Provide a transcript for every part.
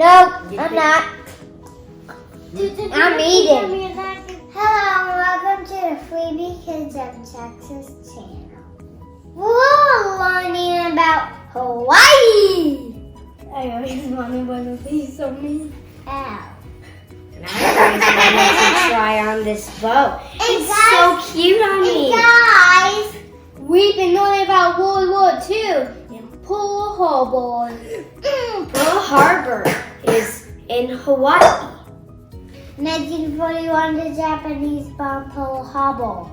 No, I'm not. I'm eating. Hello, welcome to the Freebie Kids of Texas channel. We're learning about Hawaii. I always wanted one of these so mean. Ow. And I always wanted to try on this boat. It's so cute on me. Guys, we've been learning about World War II in Pearl Harbor. Pearl Harbor is in Hawaii. 1941, the Japanese bombed Pearl Harbor.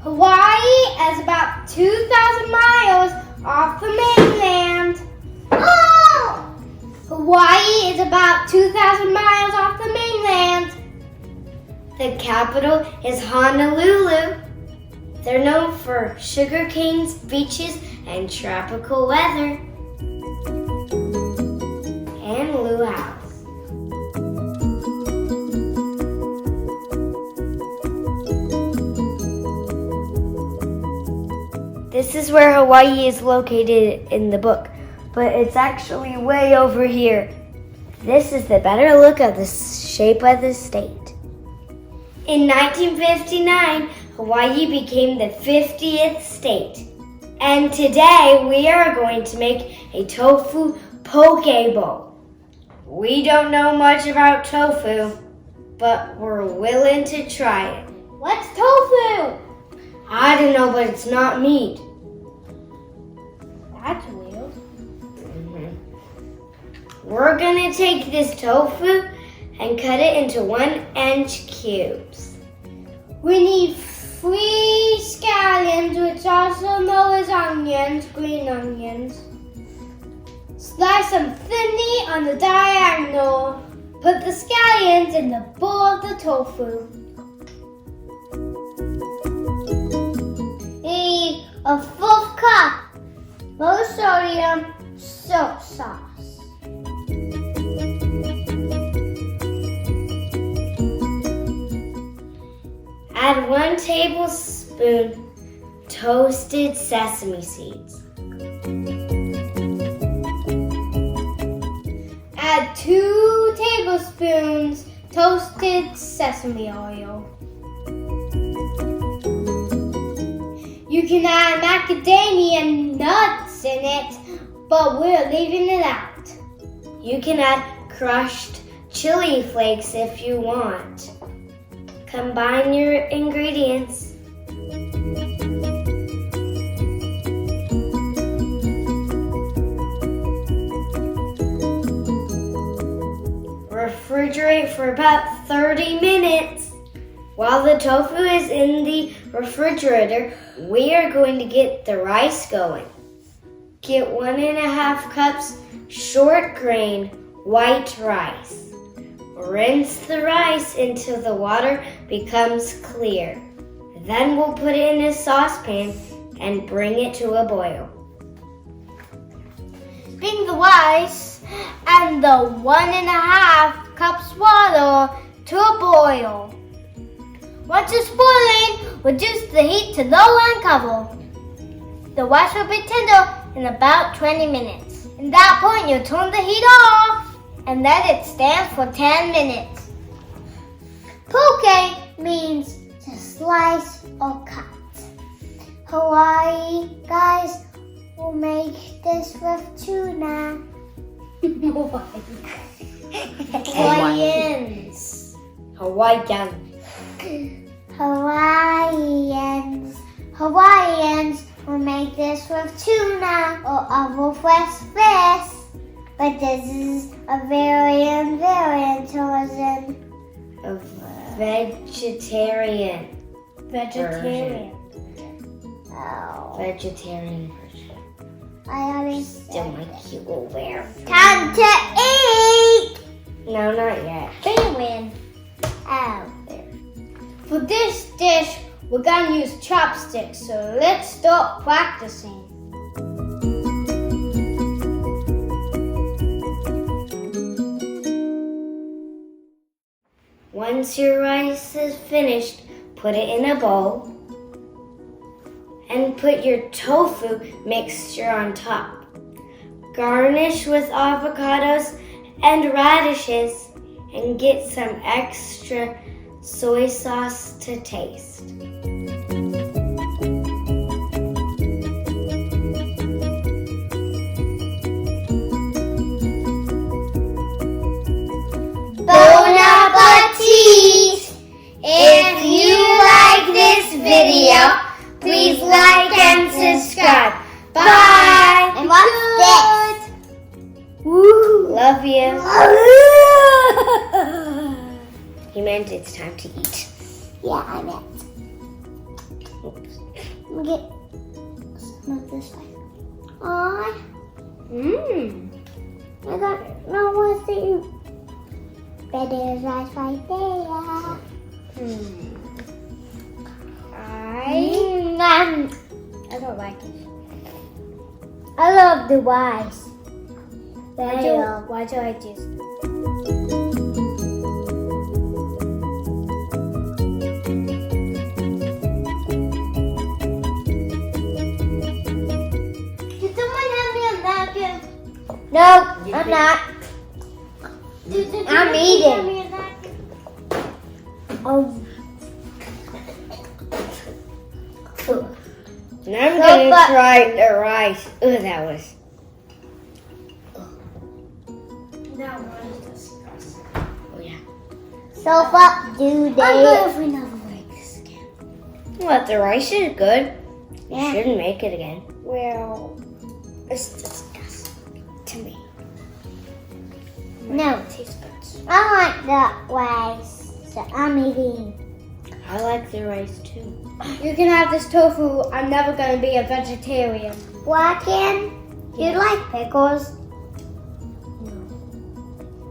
Hawaii is about 2,000 miles off the mainland. Oh! Hawaii is about 2,000 miles off the mainland. The capital is Honolulu. They're known for sugar canes, beaches, and tropical weather. And luau's. This is where Hawaii is located in the book, but it's actually way over here. This is the better look of the shape of the state. In 1959, Hawaii became the 50th state. And today we are going to make a tofu poke bowl. We don't know much about tofu, but we're willing to try it. What's tofu? I don't know, but it's not meat. That's weird. We're gonna take this tofu and cut it into 1-inch cubes. We need 3 scallions, which also known as onions, green onions. Slice them thinly on the diagonal. Put the scallions in the bowl of the tofu. Need a full cup low sodium soap sauce. Add 1 tablespoon toasted sesame seeds. Add 2 tablespoons toasted sesame oil. You can add macadamia nuts in it, but we're leaving it out. You can add crushed chili flakes if you want. Combine your ingredients. Refrigerate for about 30 minutes. While the tofu is in the refrigerator, we are going to get the rice going. Get 1.5 cups short grain white rice. Rinse the rice until the water becomes clear. Then we'll put it in a saucepan and bring it to a boil. Bring the rice and the 1.5 cups water to a boil. Once it's boiling, reduce the heat to low and cover. The rice will be tender in about 20 minutes. At that point, you turn the heat off and let it stand for 10 minutes. Poke means to slice or cut. Hawaii guys will make this with tuna. Hawaiians. Hawaiians will make this with tuna or other fresh fish. But this is a variant version. A vegetarian. Oh. Vegetarian version. I already Still my cute little bear. Time to eat! No, not yet. They win. Oh, there. For this dish, we're gonna use chopsticks, so let's start practicing. Once your rice is finished, put it in a bowl and put your tofu mixture on top. Garnish with avocados and radishes and get some extra soy sauce to taste. Bon appetit! If you like this video, please like and subscribe. Bye! And what's this? Woo! Love you. He meant it's time to eat. Yeah, I meant. Get some of this way. Aw, I don't know what to eat. But there's rice right there. I don't like it. I love the rice. Why do I just? Did someone hand me a napkin? No, I'm not. I'm eating. Oh. And I'm gonna try the rice. Ooh, that was. That was disgusting. Oh yeah. So what do they? I'm good if we never make this again. What? The rice is good. Yeah. You shouldn't make it again. Well, it's disgusting to me. No, it tastes good. I like that rice, so I'm eating. I like the rice too. You can have this tofu. I'm never gonna be a vegetarian. Why can you like pickles? No.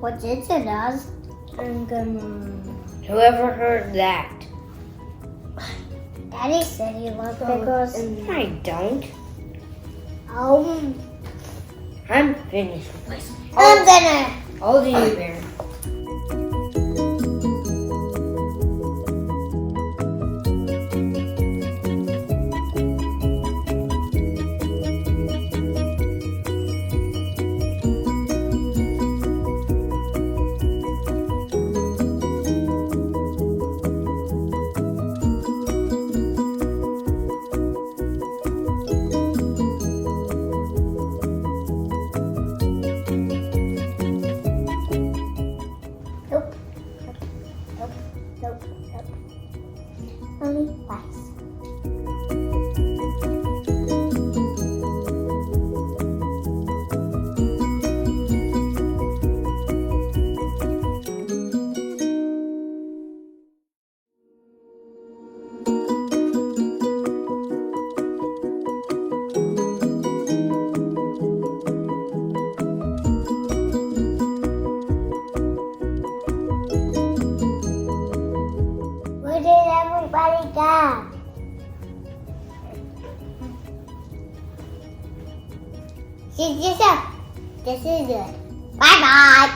What Ginger does? I'm gonna. Whoever heard that? Daddy said you love pickles. I don't. Oh. I'm finished. I'm gonna. All the you, Bear. Nope. Only rice. Where did everybody go? See yourself. This is good. Bye bye.